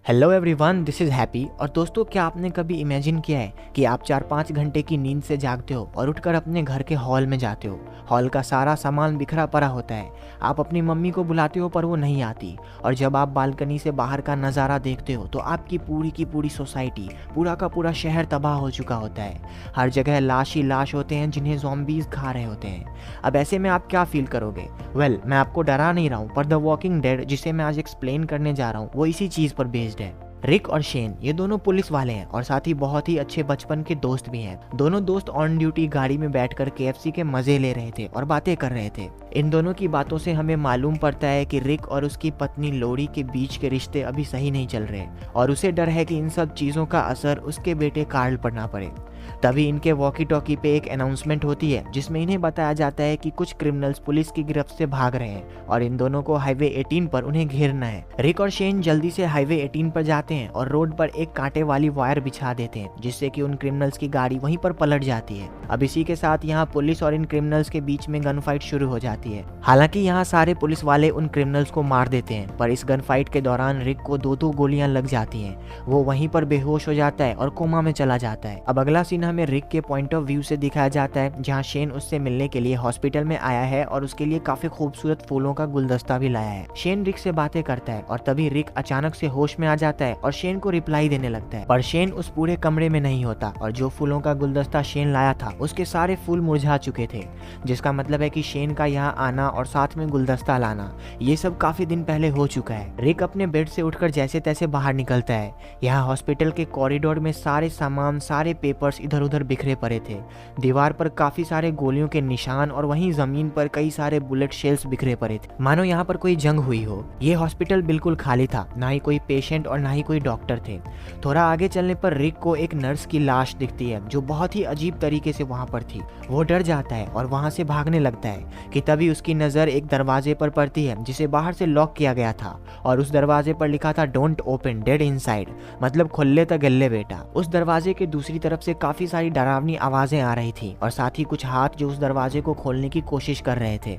Hello everyone, this is happy. और दोस्तों, क्या आपने कभी इमेजिन किया है कि आप 4-5 घंटे की नींद से जागते हो और उठकर अपने घर के हॉल में जाते हो। हॉल का सारा सामान बिखरा पड़ा होता है। आप अपनी मम्मी को बुलाते हो पर वो नहीं आती। और जब आप बालकनी से बाहर का नज़ारा देखते हो तो आपकी पूरी की पूरी सोसाइटी, पूरा का पूरा शहर तबाह हो चुका होता है। हर जगह लाश ही लाश होते हैं जिन्हें ज़ॉम्बीज़ खा रहे होते हैं। अब ऐसे में आप क्या फील करोगे? मैं आपको डरा नहीं रहा हूँ, पर द वॉकिंग डेड जिसे मैं आज एक्सप्लेन करने जा रहा हूँ वो इसी चीज़ पर बेस्ड है। रिक और शेन ये दोनों पुलिस वाले हैं और साथ ही बहुत ही अच्छे बचपन के दोस्त भी हैं। दोनों दोस्त ऑन ड्यूटी गाड़ी में बैठकर केएफसी के मजे ले रहे थे और बातें कर रहे थे। इन दोनों की बातों से हमें मालूम पड़ता है कि रिक और उसकी पत्नी लोरी के बीच के रिश्ते अभी सही नहीं चल रहे और उसे डर है कि इन सब चीजों का असर उसके बेटे कार्ल पर ना पड़े। तभी इनके वॉकी टॉकी पे एक अनाउंसमेंट होती है जिसमें इन्हें बताया जाता है कि कुछ क्रिमिनल्स पुलिस की गिरफ्त से भाग रहे हैं और इन दोनों को हाईवे 18 पर उन्हें घेरना है। रिक और शेन जल्दी से हाईवे 18 पर जाते हैं और रोड पर एक कांटे वाली वायर बिछा देते हैं जिससे कि उन क्रिमिनल्स की गाड़ी वहीं पर पलट जाती है। अब इसी के साथ यहाँ पुलिस और इन क्रिमिनल्स के बीच में गन फाइट शुरू हो जाती है। हालांकि यहाँ सारे पुलिस वाले उन क्रिमिनल्स को मार देते हैं, पर इस गन फाइट के दौरान रिक को दो गोलियां लग जाती हैं। वो वहीं पर बेहोश हो जाता है और कोमा में चला जाता है। अब अगला सीन हमें रिक के पॉइंट ऑफ व्यू से दिखाया जाता है जहां शेन उससे मिलने के लिए हॉस्पिटल में आया है और उसके लिए काफी खूबसूरत फूलों का गुलदस्ता भी लाया है। शेन रिक से बातें करता है और तभी रिक अचानक से होश में आ जाता है और शेन को रिप्लाई देने लगता है, पर शेन उस पूरे कमरे में नहीं होता और जो फूलों का गुलदस्ता शेन लाया था उसके सारे फूल मुरझा चुके थे, जिसका मतलब है कि शेन का यहाँ आना और साथ में गुलदस्ता लाना ये सब काफी दिन पहले हो चुका है। रिक अपने बेड से उठकर जैसे तैसे बाहर निकलता है। यहाँ हॉस्पिटल के कॉरिडोर में सारे सामान, सारे पेपर्स इधर उधर बिखरे पड़े थे। दीवार पर काफी सारे गोलियों के निशान और वहीं जमीन पर कई सारे बुलेट शेल्स बिखरे पड़े थे, मानो यहाँ पर कोई जंग हुई हो। ये हॉस्पिटल बिल्कुल खाली था, ना ही कोई पेशेंट और ना ही कोई डॉक्टर थे। थोड़ा आगे चलने पर रिक को एक नर्स की लाश दिखती है जो बहुत ही अजीब तरीके से वहां पर थी। वो डर जाता है और वहां से भागने लगता है कि तभी उसकी नजर एक दरवाजे पर पड़ती है जिसे बाहर से लॉक किया गया था और उस दरवाजे पर लिखा था डोंट ओपन, डेड इनसाइड, मतलब खुल्ले तक गल्ले बेटा। उस दरवाजे के दूसरी तरफ से काफी सारी डरावनी आवाजें आ रही थी और साथ ही कुछ हाथ जो उस दरवाजे को खोलने की कोशिश कर रहे थे।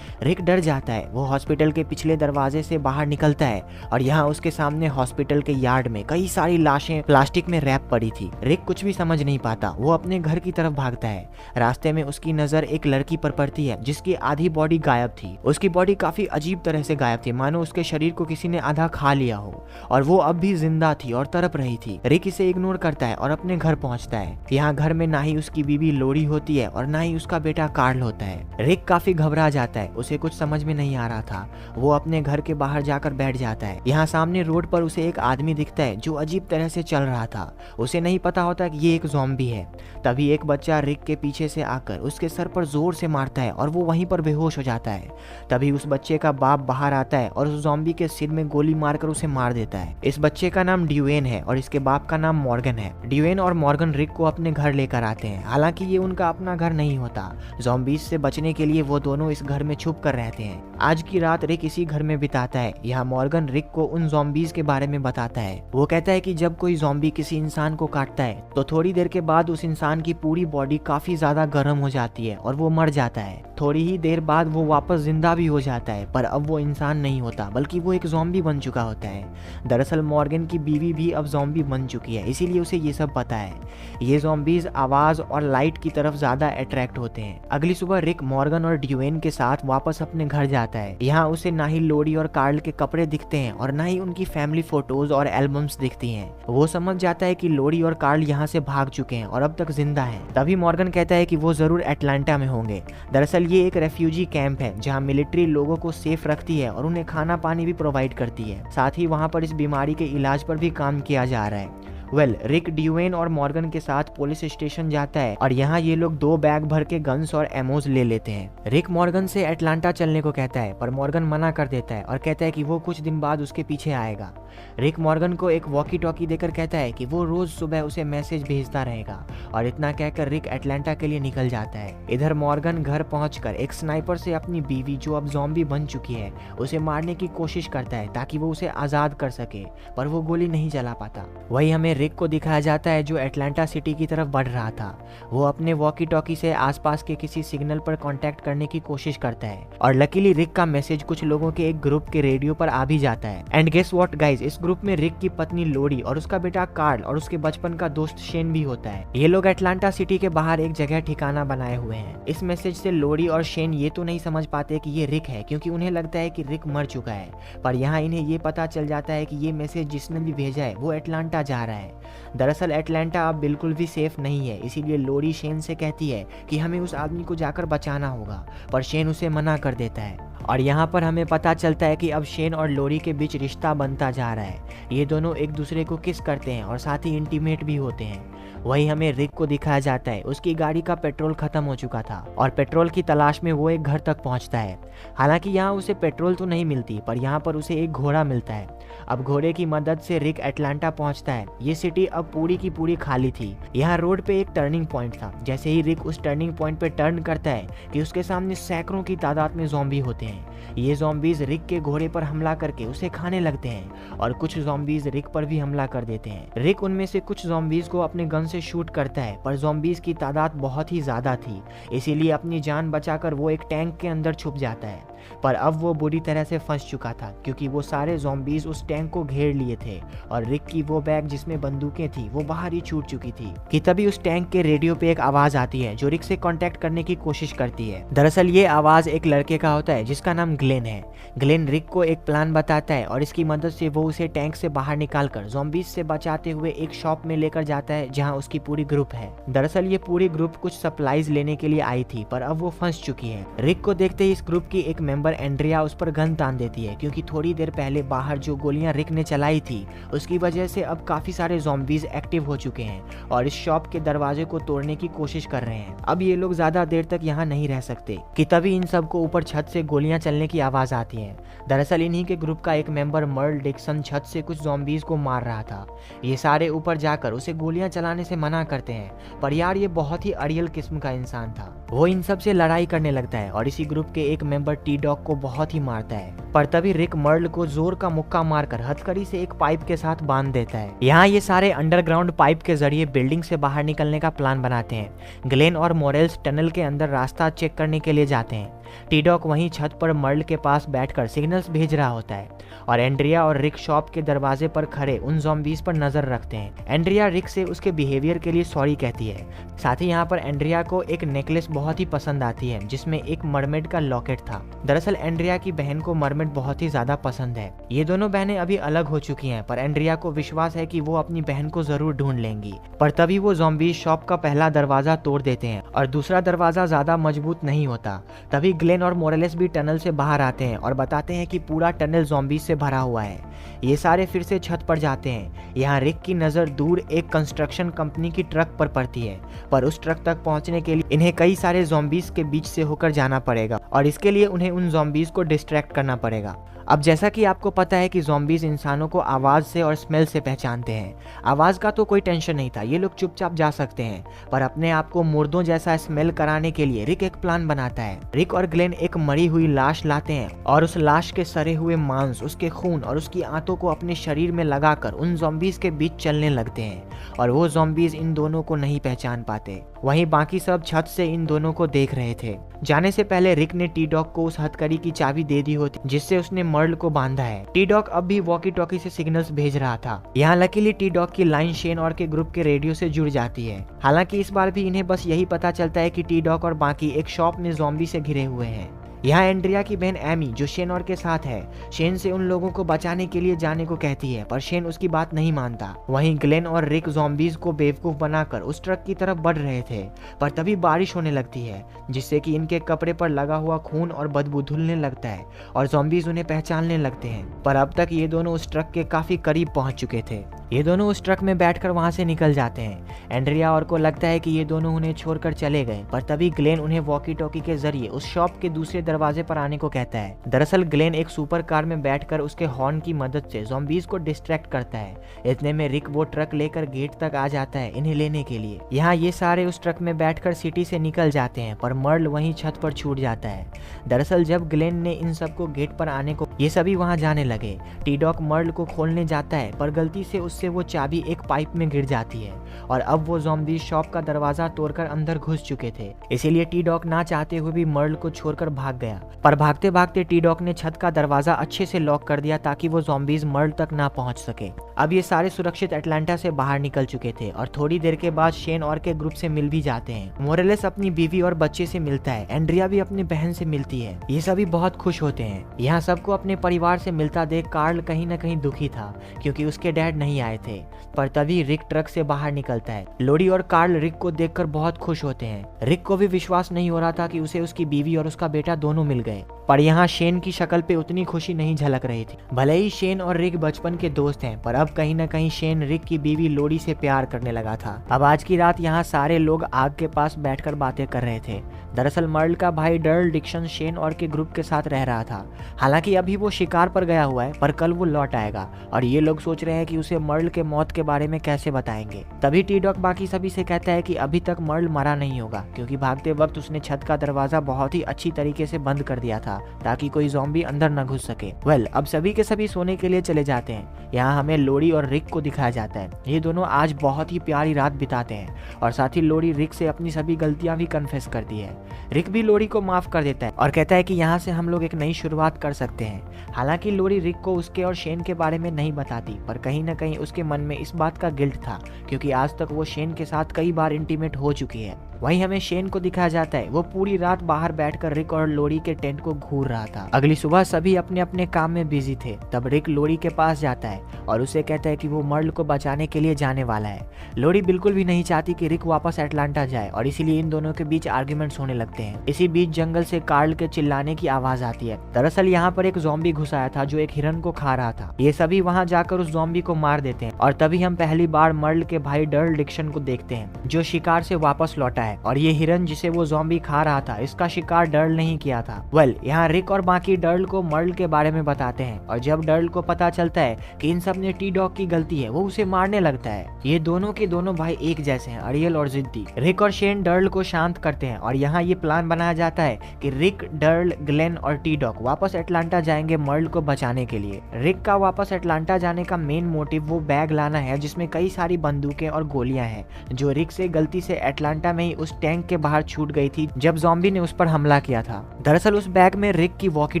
रिक डर जाता है। वो हॉस्पिटल के पिछले दरवाजे से बाहर निकलता है और यहाँ उसके सामने हॉस्पिटल के यार्ड में कई सारी लाशें प्लास्टिक में रैप पड़ी थी। रिक कुछ भी समझ नहीं पाता। वो अपने घर की तरफ भागता है। रास्ते में उसकी नजर एक लड़की पर पड़ती है जिसकी आधी बॉडी गायब थी। उसकी बॉडी काफी अजीब तरह से गायब थी, मानो उसके शरीर को किसी ने आधा खा लिया हो और वो अब भी जिंदा थी और तड़प रही थी। रिक इसे इग्नोर करता है और अपने घर पहुंचता है। यहाँ घर में ना ही उसकी बीवी लोरी होती है और ना ही उसका बेटा कार्ल होता है। रिक काफी घबरा जाता है। उसे कुछ समझ में नहीं आ रहा था। वो अपने घर के बाहर जाकर बैठ जाता है। यहाँ सामने रोड पर उसे एक आदमी दिखता है जो अजीब तरह से चल रहा था। उसे नहीं पता होता कि ये एक ज़ॉम्बी है। तभी एक बच्चा रिक के पीछे से आकर उसके सर पर जोर से मारता है और वो वहीं पर बेहोश हो जाता है। तभी उस बच्चे का बाप बाहर आता है और उस ज़ॉम्बी के सिर में गोली मारकर उसे मार देता है। इस बच्चे का नाम ड्यूएन है और इसके बाप का नाम मॉर्गन है। ड्यूएन और मॉर्गन रिक को अपने घर लेकर आते हैं। हालांकि ये उनका अपना घर नहीं होता। ज़ॉम्बीज से बचने के लिए वो दोनों इस घर में छुप कर रहते हैं। आज की रात रिक इसी घर में बिताता है। यहाँ मॉर्गन रिक को उन ज़ॉम्बीज के बारे में बताता है। वो कहता है कि जब कोई ज़ॉम्बी किसी इंसान को काटता है तो थोड़ी देर के बाद उस इंसान की पूरी बॉडी काफी ज्यादा गर्म हो जाती है और वो मर जाता है। थोड़ी ही देर बाद वो वापस जिंदा भी हो जाता है, पर अब वो इंसान नहीं होता बल्कि वो एक ज़ॉम्बी बन चुका होता है। दरअसल मॉर्गन की बीवी भी अब ज़ॉम्बी बन चुकी है, इसीलिए उसे ये सब पता है। ये ज़ॉम्बीज आवाज और लाइट की तरफ ज्यादा अट्रैक्ट होते हैं। अगली सुबह रिक मॉर्गन और ड्यूएन के साथ वापस अपने घर जाता है। यहाँ उसे ना ही लोरी और कार्ल के कपड़े दिखते हैं और ना ही उनकी फैमिली फोटोज और एल्बम्स दिखती हैं। वो समझ जाता है कि लोरी और कार्ल यहाँ से भाग चुके हैं और अब तक जिंदा हैं। तभी मॉर्गन कहता है कि वो जरूर अटलांटा में होंगे। दरअसल ये एक रेफ्यूजी कैंप है जहाँ मिलिट्री लोगों को सेफ रखती है और उन्हें खाना पानी भी प्रोवाइड करती है। साथ ही वहाँ पर इस बीमारी के इलाज पर भी काम किया जा रहा है। रिक ड्यूएन और मॉर्गन के साथ पुलिस स्टेशन जाता है और यहाँ ये लोग 2 बैग भर के गन्स और एमोज ले लेते हैं। रिक मॉर्गन से अटलांटा चलने को कहता है, पर मॉर्गन मना कर देता है और कहता है कि वो कुछ दिन बाद उसके पीछे आएगा। रिक मॉर्गन को एक वॉकी टॉकी देकर कहता है कि वो रोज सुबह उसे मैसेज भेजता रहेगा और इतना कहकर रिक अटलांटा के लिए निकल जाता है। इधर मॉर्गन घर पहुंचकर एक स्नाइपर से अपनी बीवी जो अब ज़ॉम्बी बन चुकी है उसे मारने की कोशिश करता है ताकि वो उसे आजाद कर सके, पर वो गोली नहीं चला पाता। वही हमें रिक को दिखाया जाता है जो एटलांटा सिटी की तरफ बढ़ रहा था। वो अपने वॉकी टॉकी से आसपास के किसी सिग्नल पर कांटेक्ट करने की कोशिश करता है और लकीली रिक का मैसेज कुछ लोगों के एक ग्रुप के रेडियो पर आ भी जाता है। एंड गेस व्हाट गाइस, इस ग्रुप में रिक की पत्नी लोरी और उसका बेटा कार्ल और उसके बचपन का दोस्त शेन भी होता है। ये लोग एटलांटा सिटी के बाहर एक जगह ठिकाना बनाए हुए हैं। इस मैसेज से लोरी और शेन ये तो नहीं समझ पाते कि ये रिक है, क्योंकि उन्हें लगता है कि रिक मर चुका है। पर यहाँ इन्हें ये पता चल जाता है कि ये मैसेज जिसने भी भेजा है वो एटलांटा जा रहा है। दरअसल एटलांटा अब बिल्कुल भी सेफ नहीं है, इसीलिए लोरी शेन से कहती है कि हमें उस आदमी को जाकर बचाना होगा, पर शेन उसे मना कर देता है। और यहाँ पर हमें पता चलता है कि अब शेन और लोरी के बीच रिश्ता बनता जा रहा है। ये दोनों एक दूसरे को किस करते हैं और साथ ही इंटीमेट भी होते हैं। वही हमें रिक को दिखाया जाता है। उसकी गाड़ी का पेट्रोल खत्म हो चुका था और पेट्रोल की तलाश में वो एक घर तक पहुंचता है। हालांकि यहाँ उसे पेट्रोल तो नहीं मिलती, पर यहाँ पर उसे एक घोड़ा मिलता है। अब घोड़े की मदद से रिक एटलांटा पहुंचता है। ये सिटी अब पूरी की पूरी खाली थी। यहाँ रोड पे एक टर्निंग पॉइंट था। जैसे ही रिक उस टर्निंग पॉइंट पे टर्न करता है कि उसके सामने सैकड़ों की तादाद में ज़ॉम्बी होते हैं। ये ज़ॉम्बीज रिक के घोड़े पर हमला करके उसे खाने लगते हैं और कुछ ज़ॉम्बीज रिक पर भी हमला कर देते हैं। रिक उनमें से कुछ ज़ॉम्बीज को अपने गन से शूट करता है, पर ज़ॉम्बीज की तादाद बहुत ही ज्यादा थी, इसीलिए अपनी जान बचाकर वो एक टैंक के अंदर छुप जाता है। पर अब वो बुरी तरह से फंस चुका था, क्योंकि वो सारे ज़ॉम्बीज उस टैंक को घेर लिए थे और रिक की वो बैग जिसमें बंदूकें थी वो बाहर ही छूट चुकी थी। कि तभी उस टैंक के रेडियो पे एक आवाज आती है जो रिक से कांटेक्ट करने की कोशिश करती है। दरअसल ये आवाज एक लड़के का होता है जिसका नाम ग्लेन है। ग्लेन रिक को एक प्लान बताता है और इसकी मदद से वो उसे टैंक से बाहर निकालकर ज़ॉम्बीज से बचाते हुए एक शॉप में लेकर जाता है जहाँ उसकी पूरी ग्रुप है। दरअसल ये पूरी ग्रुप कुछ सप्लाईज लेने के लिए आई थी, पर अब वो फंस चुकी है। रिक को देखते ही इस ग्रुप की एक मेंबर एंड्रिया उस पर गन तान देती है, क्योंकि थोड़ी देर पहले बाहर जो गोलियां रिक ने चलाई थी उसकी वजह से अब काफी सारे ज़ॉम्बीज एक्टिव हो चुके हैं और इस शॉप के दरवाजे को तोड़ने की कोशिश कर रहे हैं। अब ये लोग ज्यादा देर तक यहाँ नहीं रह सकते कि तभी इन सबको ऊपर छत से गोलियां चलने की आवाज आती है। दरअसल इन्हीं के ग्रुप का एक मेंबर मर्ल डिक्सन छत से कुछ ज़ॉम्बीज को मार रहा था। ये सारे ऊपर जाकर उसे गोलियां चलाने से मना करते हैं, पर यार ये बहुत ही अड़ियल किस्म का इंसान था। वो इन सब से लड़ाई करने लगता है और इसी ग्रुप के एक मेंबर टी डॉग को बहुत ही मारता है। पर तभी रिक मर्ल को जोर का मुक्का मारकर हथकड़ी से एक पाइप के साथ बांध देता है। यहाँ ये सारे अंडरग्राउंड पाइप के जरिए बिल्डिंग से बाहर निकलने का प्लान बनाते हैं। ग्लेन और मोरेल्स टनल के अंदर रास्ता चेक करने के लिए जाते हैं। टी डॉग वहीं छत पर मर्ल के पास बैठकर सिग्नल्स भेज रहा होता है और एंड्रिया और रिक शॉप के दरवाजे पर खड़े उन ज़ॉम्बीज पर नजर रखते हैं। एंड्रिया रिक से उसके बिहेवियर के लिए सॉरी कहती है। साथ ही यहाँ पर एंड्रिया को एक नेकलेस बहुत ही पसंद आती है जिसमें एक मरमेड का लॉकेट था। दरअसल एंड्रिया की बहन को मरमेड बहुत ही ज्यादा पसंद है। ये दोनों बहनें अभी अलग हो चुकी हैं, पर एंड्रिया को विश्वास है कि वो अपनी बहन को जरूर ढूंढ लेंगी। पर तभी वो ज़ॉम्बीज शॉप का पहला दरवाजा तोड़ देते हैं और दूसरा दरवाजा ज्यादा मजबूत नहीं होता। तभी ग्लेन और मोरेलेस भी टनल से बाहर आते हैं और बताते हैं कि पूरा टनल ज़ॉम्बीज से भरा हुआ है। ये सारे फिर से छत पर जाते हैं। यहाँ रिक की नजर दूर एक कंस्ट्रक्शन कंपनी की ट्रक पर पड़ती है, पर उस ट्रक तक पहुंचने के लिए इन्हें कई सारे ज़ॉम्बीज के बीच से होकर जाना पड़ेगा और इसके लिए उन्हें उन ज़ॉम्बीज को डिस्ट्रैक्ट करना पड़ेगा। अब जैसा कि आपको पता है कि ज़ॉम्बीज इंसानों को आवाज़ से और स्मेल से पहचानते हैं। आवाज़ का तो कोई टेंशन नहीं था, ये लोग चुपचाप जा सकते हैं, पर अपने आप को मुर्दों जैसा स्मेल कराने के लिए रिक एक प्लान बनाता है। रिक और ग्लेन एक मरी हुई लाश लाते हैं और उस लाश के सड़े हुए मांस, उसके खून और उसकी आंतों को अपने शरीर में लगाकर उन ज़ॉम्बीज के बीच चलने लगते हैं और वो ज़ॉम्बीज इन दोनों को नहीं पहचान पाते। वहीं बाकी सब छत से इन दोनों को देख रहे थे। जाने से पहले रिक ने टी डॉग को उस हथकड़ी की चाबी दे दी होती जिससे उसने मर्ल को बांधा है। टी डॉग अब भी वॉकी टॉकी से सिग्नल्स भेज रहा था। यहाँ लकीली टी डॉग की लाइन शेन और के ग्रुप के रेडियो से जुड़ जाती है। हालांकि इस बार भी इन्हें बस यही पता चलता है कि टी डॉग और बाकी एक शॉप में ज़ॉम्बी से घिरे हुए हैं। यहाँ एंड्रिया की बहन एमी जो शेन और के साथ है, शेन से उन लोगों को बचाने के लिए जाने को कहती है, पर शेन उसकी बात नहीं मानता। वहीं ग्लेन और रिक ज़ॉम्बीज को बेवकूफ बनाकर उस ट्रक की तरफ बढ़ रहे थे, पर तभी बारिश होने लगती है जिससे कि इनके कपड़े पर लगा हुआ खून और बदबू धुलने लगता है और ज़ॉम्बीज उन्हें पहचानने लगते हैं। पर अब तक ये दोनों उस ट्रक के काफी करीब पहुंच चुके थे। ये दोनों उस ट्रक में बैठकर वहां से निकल जाते हैं। एंड्रिया और को लगता है कि ये दोनों उन्हें छोड़कर चले गए, पर तभी ग्लेन उन्हें वॉकी टॉकी के जरिए उस शॉप के दूसरे दरवाजे पर आने को कहता है। दरअसल ग्लेन एक सुपर कार में बैठकर उसके हॉर्न की मदद से ज़ॉम्बीज को डिस्ट्रैक्ट करता है। इतने में रिक वो ट्रक लेकर गेट तक आ जाता है इन्हें लेने के लिए। यहाँ ये सारे उस ट्रक में बैठकर सिटी से निकल जाते हैं, पर मर्ल वहीं छत पर छूट जाता है। दरअसल जब ग्लेन ने इन सबको गेट पर आने को ये सभी वहां जाने लगे। टी डॉग मर्ल को खोलने जाता है, पर गलती से उससे से वो चाबी एक पाइप में गिर जाती है और अब वो ज़ॉम्बीज शॉप का दरवाजा तोड़कर अंदर घुस चुके थे। इसीलिए टी डॉग ना चाहते हुए भी मर्ल को छोड़कर भाग गया, पर भागते भागते टी डॉग ने छत का दरवाजा अच्छे से लॉक कर दिया ताकि वो ज़ॉम्बीज मर्ल तक ना पहुंच सके। अब ये सारे सुरक्षित एटलांटा से बाहर निकल चुके थे और थोड़ी देर के बाद शेन और के ग्रुप से मिल भी जाते हैं। मोरेलेस अपनी बीवी और बच्चे से मिलता है, एंड्रिया भी अपनी बहन से मिलती है। ये सभी बहुत खुश होते हैं। यहाँ सबको अपने परिवार से मिलता देख कार्ल कहीं न कहीं दुखी था क्योंकि उसके डैड नहीं आए थे। पर तभी रिक ट्रक से बाहर निकलता है। लोडी और कार्ल रिक को देखकर बहुत खुश होते हैं। रिक को भी विश्वास नहीं हो रहा था कि उसे उसकी बीवी और उसका बेटा दोनों मिल गए, पर यहाँ शेन की शक्ल पे उतनी खुशी नहीं झलक रही थी। भले ही शेन और रिक बचपन के दोस्त हैं, पर अब कहीं न कहीं शेन रिक की बीवी लोडी से प्यार करने लगा था। अब आज की रात यहाँ सारे लोग आग के पास बैठकर बातें कर रहे थे। दरअसल मर्ल का भाई डर्ल डिक्सन शेन और के ग्रुप के साथ रह रहा था। हालांकि अभी वो शिकार पर गया हुआ है, पर कल वो लौट आएगा और ये लोग सोच रहे हैं कि उसे मर्ल के मौत के बारे में कैसे बताएंगे। तभी टी डॉग बाकी सभी से कहता है कि अभी तक मर्ल मरा नहीं होगा क्योंकि भागते वक्त उसने छत का दरवाजा बहुत ही अच्छी तरीके से बंद कर दिया था ताकि कोई ज़ॉम्बी अंदर न घुस सके। अब सभी के सभी सोने के लिए चले जाते हैं। यहाँ हमें लोडी और रिक को दिखाया जाता है। ये दोनों आज बहुत ही प्यारी रात बिताते हैं और साथ ही लोडी रिक से अपनी सभी गलतियां भी कन्फेस करती है। रिक भी लोडी को माफ कर देता है और कहता है कि यहाँ से हम लोग एक नई शुरुआत कर सकते हैं। हालांकि लोडी रिक को उसके और शेन के बारे में नहीं बताती, पर कहीं न कहीं उसके मन में इस बात का गिल्ट था क्योंकि आज तक वो शेन के साथ कई बार इंटीमेट हो चुकी है। वहीं हमें शेन को दिखाया जाता है। वो पूरी रात बाहर बैठकर रिक और लोडी के टेंट को घूर रहा था। अगली सुबह सभी अपने अपने काम में बिजी थे। तब रिक लोडी के पास जाता है और उसे कहता है कि वो मर्ल को बचाने के लिए जाने वाला है। लोडी बिल्कुल भी नहीं चाहती कि रिक वापस एटलांटा जाए और इसीलिए इन दोनों के बीच आर्ग्यूमेंट्स होने लगते हैं। इसी बीच जंगल से कार्ल के चिल्लाने की आवाज आती है। दरअसल यहाँ पर एक ज़ॉम्बी घुस आया था जो एक हिरन को खा रहा था। ये सभी वहाँ जाकर उस ज़ॉम्बी को मार देते हैं और तभी हम पहली बार मर्ल के भाई डर्ल डिक्सन को देखते हैं जो शिकार से वापस लौटा है और ये हिरन जिसे वो ज़ॉम्बी खा रहा था इसका शिकार डर्ल नहीं किया था। यहाँ रिक और बाकी डर्ल को मर्ल के बारे में बताते हैं और जब डर्ल को पता चलता है कि इन सब ने टी डॉग की गलती है, वो उसे मारने लगता है। ये दोनों के दोनों भाई एक जैसे हैं, अरियल और जिद्दी। रिक और शेन डर्ल को शांत करते हैं और यहाँ ये प्लान बनाया जाता है कि रिक, डर्ल, ग्लेन और टी डॉग वापस एटलांटा जाएंगे मर्ल को बचाने के लिए। रिक का वापस एटलांटा जाने का मेन मोटिव वो बैग लाना है जिसमें कई सारी बंदूकें और गोलियां हैं जो रिक से गलती से एटलांटा में ही उस टैंक के बाहर छूट गई थी जब ज़ॉम्बी ने उस पर हमला किया था। दरअसल उस बैग में रिक की वॉकी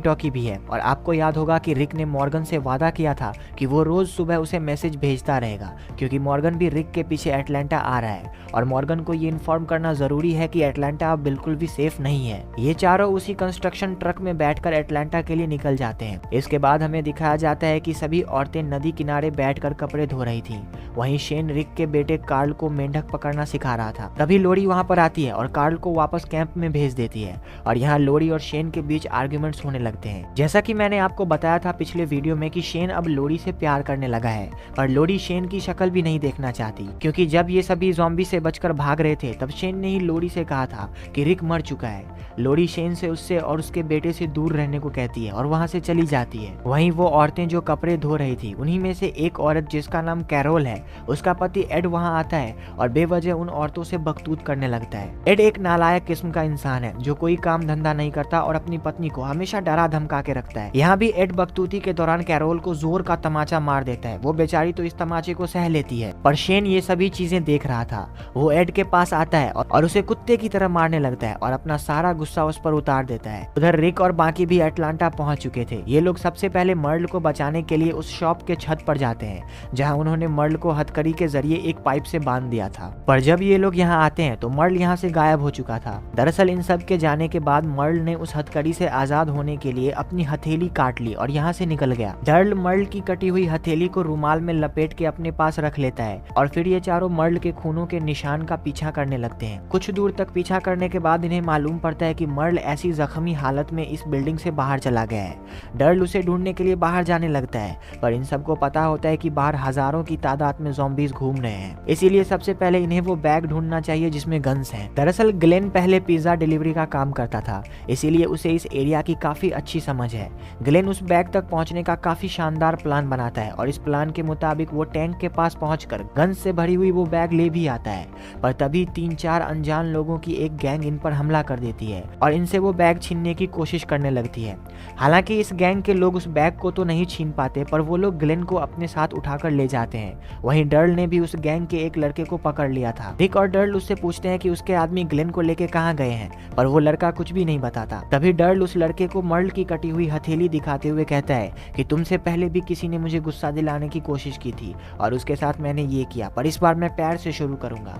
टॉकी भी है और आपको याद होगा कि रिक ने मॉर्गन से वादा किया था कि वो रोज सुबह उसे मैसेज भेजता रहेगा क्योंकि मॉर्गन भी रिक के पीछे एटलांटा आ रहा है और मॉर्गन को ये इन्फॉर्म करना जरूरी है कि एटलांटा अब बिल्कुल भी सेफ नहीं है। ये चारों उसी कंस्ट्रक्शन ट्रक में बैठकर एटलांटा के लिए निकल जाते हैं। इसके बाद हमें दिखाया जाता है कि सभी औरतें नदी किनारे बैठकर कपड़े धो रही थी। वहीं शेन रिक के बेटे कार्ल को मेंढक पकड़ना सिखा रहा था। तभी लोडी वहां पर आती है और कार्ल को वापस कैंप में भेज देती है और यहाँ लोडी और शेन के बीच आर्ग्यूमेंट्स होने लगते हैं। जैसा कि मैंने आपको बताया था पिछले वीडियो में कि शेन अब लोडी से प्यार करने लगा है, पर लोडी शेन की शक्ल भी नहीं देखना चाहती क्योंकि जब ये सभी ज़ॉम्बी से बचकर भाग रहे थे तब शेन ने ही लोडी से कहा था कि रिक मर चुका है। लोडी शेन से उससे और उसके बेटे से दूर रहने को कहती है और वहां से चली जाती है। वहीं वो औरतें जो कपड़े धो रही थी उन्हीं में से एक औरत जिसका नाम कैरोल है, उसका पति एड वहां आता है और बेवजह उन औरतों से बकतूत करने लगता है। एड एक नालायक किस्म का इंसान है जो कोई काम धंधा नहीं करता और अपनी पत्नी को हमेशा डरा धमका के रखता है। यहाँ भी एड बकतूती के दौरान कैरोल को जोर का तमाचा मार देता है। वो बेचारी तो इस तमाचे को सह लेती है, पर शेन ये सभी चीजें देख रहा था। वो एड के पास आता है और उसे कुत्ते की तरह मारने लगता है और अपना सारा गुस्सा उस पर उतार देता है। उधर रिक और बाकी भी एटलांटा पहुंच चुके थे। ये लोग सबसे पहले मर्ल को बचाने के लिए उस शॉप के छत पर जाते हैं जहां उन्होंने मर्ल को हथकड़ी के जरिए एक पाइप से बांध दिया था। पर जब ये लोग यहाँ आते हैं तो मर्ल यहाँ से गायब हो चुका था। दरअसल इन सब के जाने के बाद मर्ल ने उस हथकड़ी से आजाद होने के लिए अपनी हथेली काट ली और यहाँ से निकल गया। डर्ल मर्ल की कटी हुई हथेली को रुमाल में लपेट के अपने पास रख लेता है और फिर ये चारों मर्ल के खूनों के निशान का पीछा करने लगते हैं। कुछ दूर तक पीछा करने के बाद इन्हें मालूम पड़ता है कि मर्ल ऐसी जख्मी हालत में इस बिल्डिंग से बाहर चला गया है। डर्ल उसे ढूंढने के लिए बाहर जाने लगता है, पर इन सबको पता होता है कि बाहर हजारों की तादाद में ज़ॉम्बीज घूम रहे हैं। इसीलिए सबसे पहले इन्हें वो बैग ढूंढना चाहिए जिसमें गन गन्स हैं। दरअसल ग्लेन पहले पिज्जा डिलीवरी का काम करता था, इसीलिए उसे इस एरिया की काफी अच्छी समझ है। ग्लेन उस बैग तक पहुंचने का काफी शानदार प्लान बनाता है और इस प्लान के मुताबिक वो टैंक के पास पहुंचकर गन्स से भरी हुई वो बैग ले भी आता है। पर तभी 3-4 अनजान लोगों की एक गैंग इन पर हमला कर देती है और इनसे वो बैग छीनने की कोशिश करने लगती है। हालांकि इस गैंग के लोग उस बैग को तो नहीं छीन पाते, पर वो लोग ग्लेन को अपने साथ उठाकर ले जाते हैं। वहीं डर्ल ने भी उस गैंग के एक लड़के को पकड़ लिया था। रिक और डर्ल उससे पूछते हैं कि उसके आदमी ग्लेन को लेके कहाँ गए हैं, पर वो लड़का कुछ भी नहीं बताता। तभी डर्ल उस लड़के को मर्ल की कटी हुई हथेली दिखाते हुए कहता है कि तुमसे पहले भी किसी ने मुझे गुस्सा दिलाने की कोशिश की थी और उसके साथ मैंने ये किया, पर इस बार मैं पैर से शुरू करूंगा।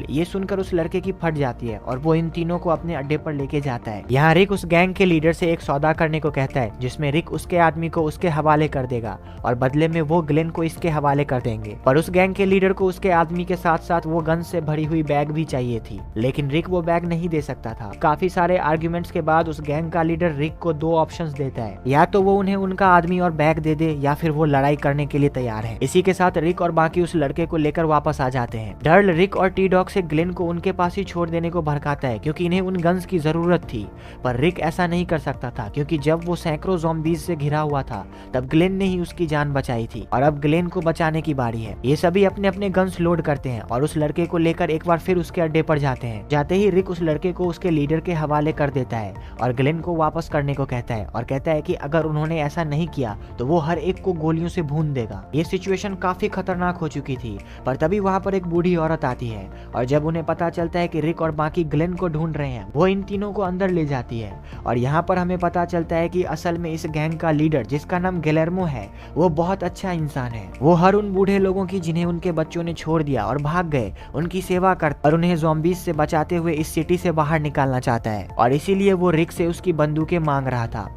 ये सुनकर उस लड़के की फट जाती है और वो इन तीनों को अपने अड्डे पर लेके जाता है। यहाँ रिक उस गैंग के लीडर से एक सौदा करने को कहता है, जिसमें रिक उसके आदमी को उसके हवाले कर देगा और बदले में वो ग्लेन को इसके हवाले कर देंगे। पर उस गैंग के लीडर को उसके आदमी के साथ साथ वो गन से भरी हुई बैग भी चाहिए थी, लेकिन रिक वो बैग नहीं दे सकता था। काफी सारे आर्ग्यूमेंट्स के बाद उस गैंग का लीडर रिक को 2 ऑप्शंस देता है, या तो वो उन्हें उनका आदमी और बैग दे दे या फिर वो लड़ाई करने के लिए तैयार है। इसी के साथ रिक और बाकी उस लड़के को लेकर वापस आ जाते हैं। डर्ल रिक और टी डॉग से ग्लेन को उनके पास ही छोड़ देने को भड़काता है क्योंकि इन्हें उन गन्स की जरूरत थी, पर रिक ऐसा नहीं कर सकता था क्योंकि जब वो सैकड़ों ज़ॉम्बीज से घिरा हुआ था तब ग्लेन ने ही उसकी जान बचाई थी और अब ग्लेन को बचाने की बारी है। ये सभी अपने अपने गन्स लोड करते हैं और उस लड़के को लेकर एक बार फिर उसके अड्डे पर जाते हैं। जाते ही रिक उस लड़के को उसके लीडर के हवाले कर देता है और ग्लेन को वापस करने को कहता है और कहता है कि अगर उन्होंने ऐसा नहीं किया तो वो हर एक को गोलियों से भून देगा। ये सिचुएशन काफी खतरनाक हो चुकी थी, पर तभी वहाँ पर एक बूढ़ी औरत आती है और जब उन्हें पता चलता है कि रिक और बाकी ग्लेन को ढूंढ रहे हैं, वो इन तीनों को अंदर ले जाती है और यहाँ पर हमें पता चलता है कि असल में इस गैंग का लीडर, जिसका नाम गिलेर्मो है, वो बहुत अच्छा इंसान है। वो हर उन बूढ़े लोगों की जिन्हें उनके बच्चों ने छोड़ दिया और भाग गए, उनकी सेवा करता और उन्हें ज़ॉम्बीज से बचाते हुए इस सिटी से बाहर निकालना चाहता है और इसीलिए वो रिक से उसकी बंदूकें मांग रहा था।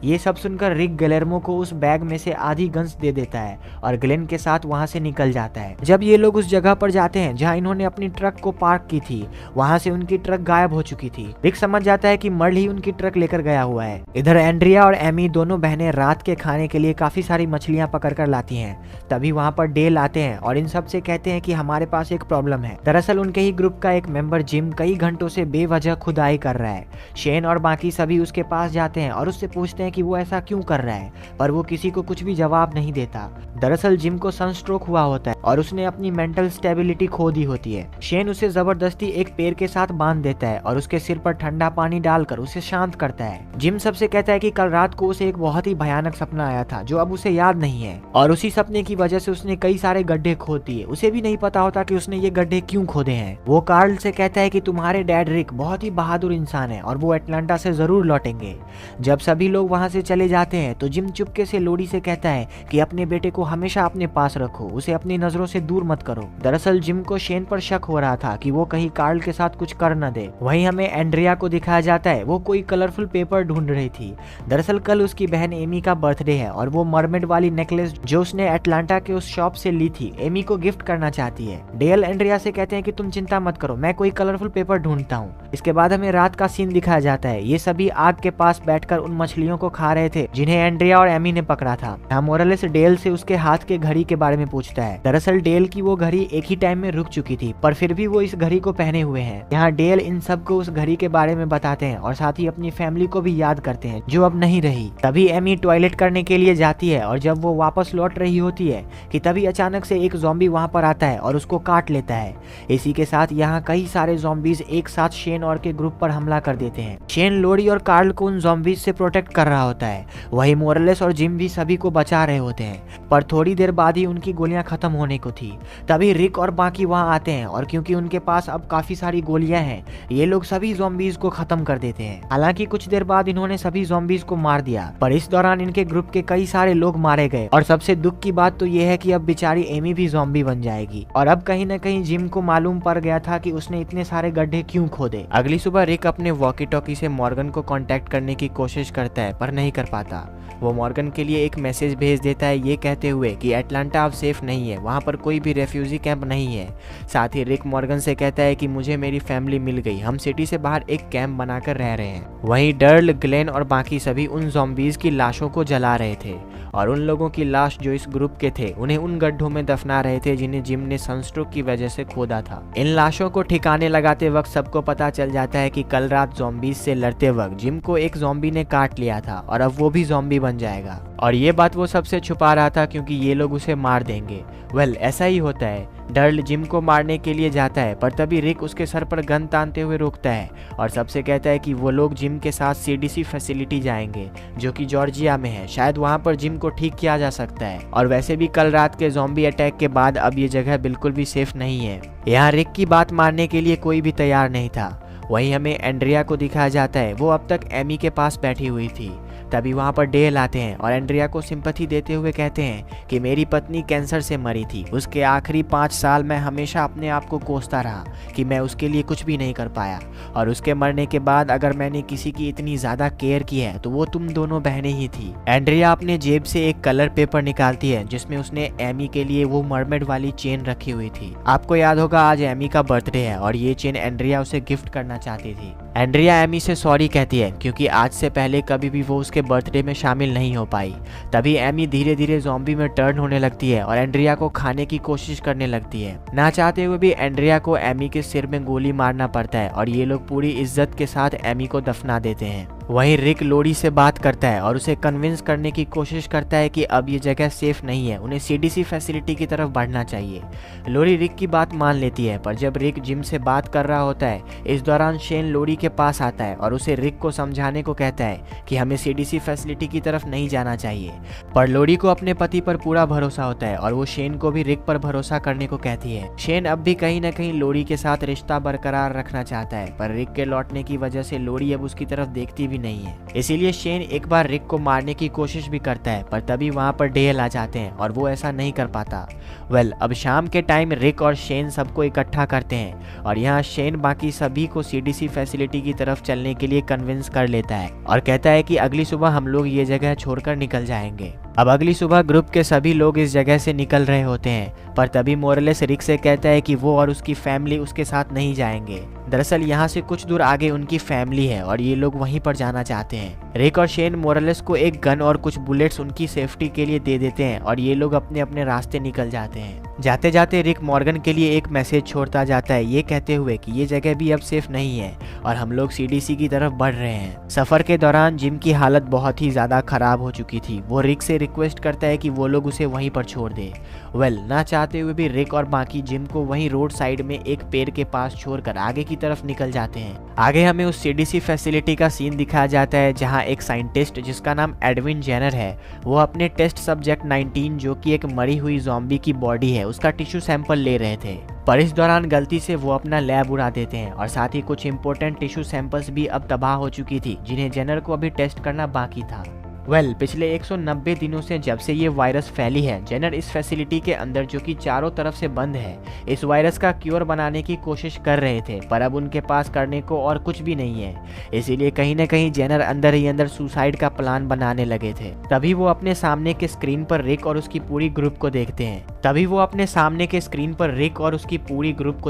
ये सब सुनकर रिक गिलेर्मो को उस बैग में से आधी गन्स दे देता है और ग्लेन के साथ वहां से निकल जाता है। जब ये लोग उस जगह पर जाते हैं जहां इन्होंने अपनी ट्रक को पार्क की थी, वहां से उनकी ट्रक गायब हो चुकी थी। रिक समझ जाता है कि मर्ल ही उनकी ट्रक लेकर गया हुआ है। इधर एंड्रिया और एमी दोनों बहनें रात के खाने के लिए काफी सारी मछलियां पकड़ कर लाती हैं। तभी वहां पर डेल आते हैं और इन सब से कहते हैं कि हमारे पास एक प्रॉब्लम है। दरअसल उनके ही ग्रुप का एक मेंबर जिम कई घंटों से बेवजह खुदाई कर रहा है। शेन और बाकी सभी उसके पास जाते हैं और उससे पूछते हैं कि वो ऐसा क्यों कर रहा है, पर वो किसी को कुछ भी जवाब नहीं देता। दरअसल जिम को सनस्ट्रोक हुआ होता है और उसने अपनी मेंटल स्टेबिलिटी खो दी होती है। शेन उसे जबरदस्ती एक पेड़ के साथ बांध देता है और उसके सिर पर ठंडा पानी डालकर उसे शांत करता है। जिम सबसे कहता है कि कल रात को उसे एक बहुत ही भयानक सपना आया था जो अब उसे याद नहीं है और उसी सपने की वजह से उसने कई सारे गड्ढे खोद दिए। उसे भी नहीं पता होता कि उसने ये गड्ढे क्यों खोदे हैं। वो कार्ल से कहता है कि तुम्हारे डैड रिक बहुत ही बहादुर इंसान है और वो अटलांटा से जरूर लौटेंगे। जब सभी लोग वहां से चले जाते हैं तो जिम चुपके से लोडी से कहता है कि अपने बेटे को हमेशा अपने पास रखो, उसे अपनी नजरों से दूर मत करो। दरअसल जिम को शेन पर शक हो रहा था कि वो कहीं कार्ल के साथ कुछ कर न दे। वहीं हमें एंड्रिया को दिखाया जाता है, वो कोई कलरफुल पेपर ढूंढ रही थी। दरअसल कल उसकी बहन एमी का बर्थडे है और वो मरमेड वाली नेकलेस जो उसने अटलांटा के उस शॉप से ली थी, एमी को गिफ्ट करना चाहती है। डेल एंड्रिया से कहते हैं कि तुम चिंता मत करो, मैं कोई कलरफुल पेपर ढूंढता हूँ। इसके बाद हमें रात का सीन दिखाया जाता है। ये सभी आग के पास बैठकर उन मछलियों को खा रहे थे जिन्हें एंड्रिया और एमी ने पकड़ा था। यहाँ मोरेलिस डेल से उसके हाथ के घड़ी के बारे में पूछता है। दरअसल डेल की वो घड़ी एक ही टाइम में रुक चुकी थी, पर फिर भी वो इस घड़ी को पहने हुए हैं। यहाँ डेल इन सबको उस घड़ी के बारे में बताते हैं और साथ ही अपनी फैमिली को भी याद करते हैं जो अब नहीं रही। तभी एमी टॉयलेट करने के लिए जाती है और जब वो वापस लौट रही होती है कि तभी अचानक से एक ज़ॉम्बी वहां पर आता है और उसको काट लेता है। इसी के साथ यहाँ कई सारे ज़ॉम्बीज एक साथ शेन और के ग्रुप पर हमला कर देते हैं। शेन लोडी और कार्ल को उन ज़ॉम्बीज से प्रोटेक्ट कर रहा होता है। वही मोरेलिस और जिम भी सभी को बचा रहे होते हैं, पर थोड़ी देर बाद ही उनकी गोलियां खत्म होने को थी। तभी रिक और बाकी वहां आते हैं और क्योंकि उनके पास अब काफी सारी गोलियां हैं, ये लोग सभी ज़ॉम्बीज को खत्म कर देते हैं। हालांकि कुछ देर बाद इन्होंने सभी ज़ॉम्बीज को मार दिया, पर इस दौरान इनके ग्रुप के कई सारे लोग मारे गए और सबसे दुख की बात तो ये है कि अब बेचारी एमी भी ज़ॉम्बी बन जाएगी। और अब कहीं न कहीं जिम को मालूम पड़ गया था कि उसने इतने सारे गड्ढे क्यों खोदे। अगली सुबह रिक अपने वॉकी टॉकी से मॉर्गन को कांटेक्ट करने की कोशिश करता है, पर नहीं कर पाता। वो मॉर्गन के लिए एक मैसेज भेज देता है ये कहते हुए कि अटलांटा अब सेफ नहीं है, वहाँ पर कोई भी रेफ्यूजी कैंप नहीं है। साथ ही रिक मॉर्गन से कहता है कि मुझे मेरी फैमिली मिल गई, हम सिटी से बाहर एक कैंप बनाकर रह रहे हैं। वहीं डर्ल, ग्लेन और बाकी सभी उन ज़ॉम्बीज की लाशों को जला रहे थे और उन लोगों की लाश जो इस ग्रुप के थे उन्हें उन गड्ढों में दफना रहे थे जिन्हें जिम ने सनस्ट्रोक की वजह से खोदा था। इन लाशों को ठिकाने लगाते वक्त सबको पता चल जाता है कि कल रात ज़ॉम्बीज से लड़ते वक्त जिम को एक ज़ॉम्बी ने काट लिया था और अब वो भी ज़ॉम्बी बन जाएगा, और ये बात वो सबसे छुपा रहा था क्योंकि ये लोग उसे मार देंगे। ऐसा ही होता है। डर्ल जिम को मारने के लिए जाता है, पर तभी रिक उसके सर पर गन तानते हुए रोकता है और सबसे कहता है कि वो लोग जिम के साथ सीडीसी फैसिलिटी जाएंगे जो कि जॉर्जिया में है। शायद वहां पर जिम को ठीक किया जा सकता है, और वैसे भी कल रात के ज़ॉम्बी अटैक के बाद अब ये जगह बिल्कुल भी सेफ नहीं है। यहाँ रिक की बात मानने के लिए कोई भी तैयार नहीं था। वहीं हमें एंड्रिया को दिखाया जाता है, वो अब तक एमी के पास बैठी हुई थी। तभी वहाँ पर डेल आते हैं और एंड्रिया को सिंपैथी देते हुए कहते हैं कि मेरी पत्नी कैंसर से मरी थी, उसके आखिरी 5 साल मैं हमेशा अपने आप को कोसता रहा कि मैं उसके लिए कुछ भी नहीं कर पाया, और उसके मरने के बाद अगर मैंने किसी की इतनी ज़्यादा केयर की है तो वो तुम दोनों बहनें ही थी। एंड्रिया अपने जेब से एक कलर पेपर निकालती है जिसमें उसने एमी के लिए वो मरमेड वाली चेन रखी हुई थी। आपको याद होगा आज एमी का बर्थडे है और ये चेन एंड्रिया उसे गिफ्ट करना चाहती थी। एंड्रिया एमी से सॉरी कहती है क्योंकि आज से पहले कभी भी वो उसके बर्थडे में शामिल नहीं हो पाई। तभी एमी धीरे धीरे ज़ॉम्बी में टर्न होने लगती है और एंड्रिया को खाने की कोशिश करने लगती है। ना चाहते हुए भी एंड्रिया को एमी के सिर में गोली मारना पड़ता है और ये लोग पूरी इज्जत के साथ एमी को दफना देते हैं। वहीं रिक लोरी से बात करता है और उसे कन्विंस करने की कोशिश करता है कि अब ये जगह सेफ नहीं है, उन्हें सीडीसी फैसिलिटी की तरफ बढ़ना चाहिए। लोरी रिक की बात मान लेती है, पर जब रिक जिम से बात कर रहा होता है इस दौरान शेन लोरी के पास आता है और उसे रिक को समझाने को कहता है कि हमें सीडीसी फैसिलिटी की तरफ नहीं जाना चाहिए। पर लोरी को अपने पति पर पूरा भरोसा होता है और वो शेन को भी रिक पर भरोसा करने को कहती है। शेन अब भी कहीं न कहीं लोरी के साथ रिश्ता बरकरार रखना चाहता है, पर रिक के लौटने की वजह से लोरी अब उसकी तरफ देखती भी नहीं है। इसीलिए शेन एक बार रिक को मारने की कोशिश भी करता है, पर तभी वहां पर डेल आ जाते हैं और वो ऐसा नहीं कर पाता। अब शाम के टाइम रिक और शेन सबको इकट्ठा करते हैं और यहाँ शेन बाकी सभी को सीडीसी फैसिलिटी की तरफ चलने के लिए कन्विंस कर लेता है और कहता है कि अगली सुबह हम लोग ये जगह छोड़कर निकल जाएंगे। अब अगली सुबह ग्रुप के सभी लोग इस जगह से निकल रहे होते हैं, पर तभी मोरेलेस रिक से कहता है कि वो और उसकी फैमिली उसके साथ नहीं जाएंगे। दरअसल यहाँ से कुछ दूर आगे उनकी फैमिली है और ये लोग वहीं पर जाना चाहते हैं। रिक और शेन मोरेलेस को एक गन और कुछ बुलेट्स उनकी सेफ्टी के लिए दे देते हैं और ये लोग अपने अपने रास्ते निकल जाते हैं। जाते जाते रिक मॉर्गन के लिए एक मैसेज छोड़ता जाता है, ये कहते हुए कि ये जगह भी अब सेफ नहीं है और हम लोग सीडीसी की तरफ बढ़ रहे हैं। सफर के दौरान जिम की हालत बहुत ही ज्यादा खराब हो चुकी थी। वो रिक से रिक्वेस्ट करता है कि वो लोग उसे वहीं पर छोड़ दे। ना चाहते हुए भी रिक और बाकी जिम को वहीं रोड साइड में एक पेड़ के पास छोड़कर आगे की तरफ निकल जाते हैं। आगे हमें उस सीडीसी फैसिलिटी का सीन दिखाया जाता है जहां एक साइंटिस्ट जिसका नाम एडविन जेनर है, वो अपने टेस्ट सब्जेक्ट 19 जो कि एक मरी हुई ज़ॉम्बी की बॉडी है उसका टिश्यू सैंपल ले रहे थे। पर इस दौरान गलती से वो अपना लैब उड़ा देते हैं और साथ ही कुछ इंपॉर्टेंट टिश्यू सैंपल्स भी अब तबाह हो चुकी थी जिन्हें जेनर को अभी टेस्ट करना बाकी था। पिछले 190 दिनों से जब से ये वायरस फैली है, जेनर इस फैसिलिटी के अंदर जो कि चारों तरफ से बंद है इस वायरस का क्योर बनाने की कोशिश कर रहे थे, पर अब उनके पास करने को और कुछ भी नहीं है। इसीलिए कहीं न कहीं जेनर अंदर ही अंदर सुसाइड का प्लान बनाने लगे थे। तभी वो अपने सामने के स्क्रीन पर रिक और उसकी पूरी ग्रुप को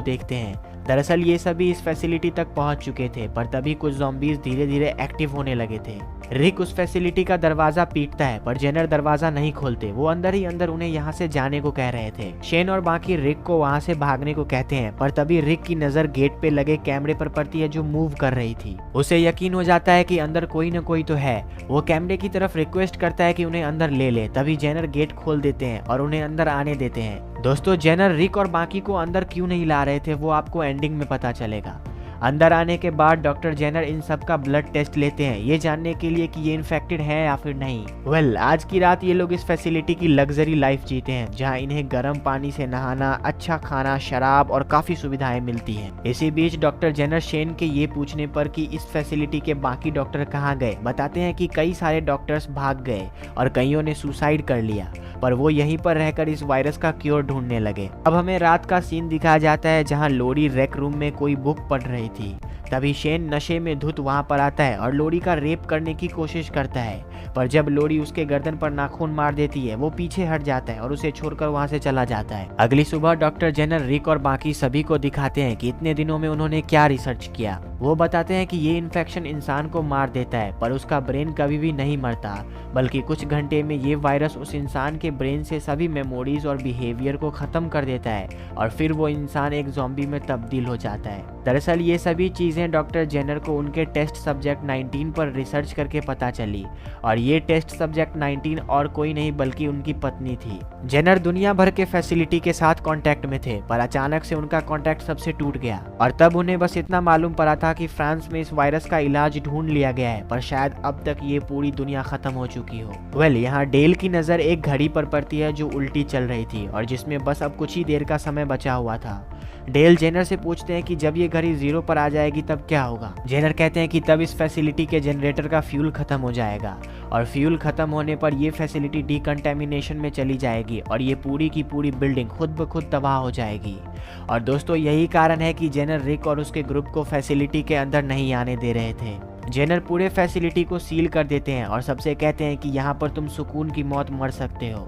देखते हैं। दरअसल ये सभी इस फैसिलिटी तक पहुंच चुके थे, पर तभी कुछ ज़ॉम्बीज धीरे धीरे एक्टिव होने लगे थे। रिक उस फैसिलिटी का दरवाजा पीटता है, पर जेनर दरवाजा नहीं खोलते। वो अंदर ही अंदर उन्हें यहाँ से जाने को कह रहे थे। शेन और बाकी रिक को वहाँ से भागने को कहते हैं, पर तभी रिक की नजर गेट पे लगे कैमरे पर पड़ती है जो मूव कर रही थी। उसे यकीन हो जाता है कि अंदर कोई न कोई तो है। वो कैमरे की तरफ रिक्वेस्ट करता है कि उन्हें अंदर ले ले। तभी जेनर गेट खोल देते हैं और उन्हें अंदर आने देते हैं। दोस्तों, जेनर रिक और बाकी को अंदर क्यों नहीं ला रहे थे वो आपको एंडिंग में पता चलेगा। अंदर आने के बाद डॉक्टर जेनर इन सब का ब्लड टेस्ट लेते हैं ये जानने के लिए कि ये इन्फेक्टेड है या फिर नहीं। आज की रात ये लोग इस फैसिलिटी की लग्जरी लाइफ जीते हैं जहां इन्हें गर्म पानी से नहाना, अच्छा खाना, शराब और काफी सुविधाएं मिलती हैं। इसी बीच डॉक्टर जेनर शेन के ये पूछने पर कि इस फैसिलिटी के बाकी डॉक्टर कहाँ गए, बताते हैं कि कई सारे डॉक्टर्स भाग गए और कईयों ने सुसाइड कर लिया, पर वो यहीं पर रहकर इस वायरस का क्योर ढूंढने लगे। अब हमें रात का सीन दिखाया जाता है जहां लोरी रेक रूम में कोई बुक पढ़ रही थी। तभी शेन नशे में धुत वहां पर आता है और लोरी का रेप करने की कोशिश करता है, पर जब लोरी उसके गर्दन पर नाखून मार देती है वो पीछे हट जाता है और उसे छोड़कर वहां से चला जाता है। अगली सुबह डॉक्टर जेनर रिक और बाकी सभी को दिखाते हैं कि इतने दिनों में उन्होंने क्या रिसर्च किया। वो बताते हैं कि ये इन्फेक्शन इंसान को मार देता है पर उसका ब्रेन कभी भी नहीं मरता, बल्कि कुछ घंटे में ये वायरस उस इंसान के ब्रेन से सभी मेमोरीज और बिहेवियर को खत्म कर देता है और फिर वो इंसान एक ज़ॉम्बी में तब्दील हो जाता है। दरअसल ये सभी चीज़ें डॉक्टर जेनर को उनके टेस्ट सब्जेक्ट 19 पर रिसर्च करके पता चली, और ये टेस्ट सब्जेक्ट 19 और कोई नहीं बल्कि उनकी पत्नी थी। जेनर दुनिया भर के फैसिलिटी के साथ कांटेक्ट में थे, पर अचानक से उनका कांटेक्ट सबसे टूट गया और तब उन्हें बस इतना मालूम पड़ा था कि फ्रांस में इस वायरस का इलाज ढूंढ लिया गया है, पर शायद अब तक ये पूरी दुनिया खत्म हो चुकी हो। यहाँ डेल की नज़र एक घड़ी पर पड़ती है जो उल्टी चल रही थी और जिसमें बस अब कुछ ही देर का समय बचा हुआ था। डेल जेनर से पूछते हैं कि जब ये घड़ी 0 पर आ जाएगी तब क्या होगा। जेनर कहते हैं कि तब इस फैसिलिटी के जनरेटर का फ्यूल खत्म हो जाएगा और फ्यूल खत्म होने पर ये फैसिलिटी डिकंटेमिनेशन में चली जाएगी और ये पूरी की पूरी बिल्डिंग खुद ब खुद तबाह हो जाएगी। और दोस्तों यही कारण है कि जेनर रिक और उसके ग्रुप को फैसिलिटी के अंदर नहीं आने दे रहे थे। जेनर पूरे फैसिलिटी को सील कर देते हैं और सबसे कहते हैं कि यहाँ पर तुम सुकून की मौत मर सकते हो।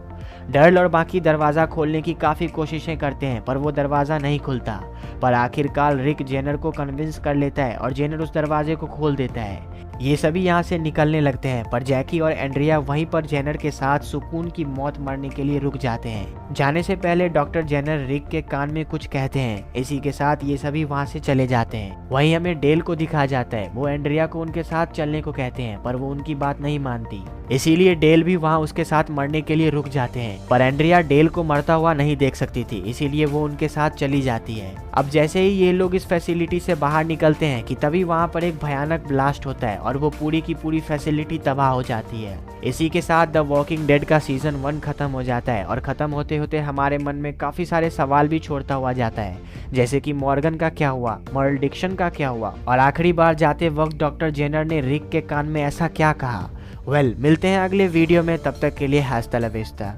डर्ल और बाकी दरवाज़ा खोलने की काफ़ी कोशिशें करते हैं पर वो दरवाज़ा नहीं खुलता, पर आखिरकार रिक जेनर को कन्विंस कर लेता है और जेनर उस दरवाजे को खोल देता है। ये सभी यहाँ से निकलने लगते हैं पर जैकी और एंड्रिया वहीं पर जेनर के साथ सुकून की मौत मरने के लिए रुक जाते हैं। जाने से पहले डॉक्टर जेनर रिक के कान में कुछ कहते हैं। इसी के साथ ये सभी वहाँ से चले जाते हैं। वहीं हमें डेल को दिखाया जाता है। वो एंड्रिया को उनके साथ चलने को कहते हैं पर वो उनकी बात नहीं मानती, इसीलिए डेल भी वहाँ उसके साथ मरने के लिए रुक जाते हैं। पर एंड्रिया डेल को मरता हुआ नहीं देख सकती थी, इसीलिए वो उनके साथ चली जाती है। अब जैसे ही ये लोग इस फैसिलिटी से बाहर निकलते हैं कि तभी वहाँ पर एक भयानक ब्लास्ट होता है और वो पूरी की पूरी फैसिलिटी तबाह हो जाती है। इसी के साथ द वॉकिंग डेड का सीजन 1 खत्म हो जाता है और खत्म होते होते हमारे मन में काफी सारे सवाल भी छोड़ता हुआ जाता है, जैसे कि मॉर्गन का क्या हुआ, मॉरल डिक्शन का क्या हुआ और आखिरी बार जाते वक्त डॉक्टर जेनर ने रिक के कान में ऐसा क्या कहा। मिलते हैं अगले वीडियो में, तब तक के लिए हस्ता ला विस्ता।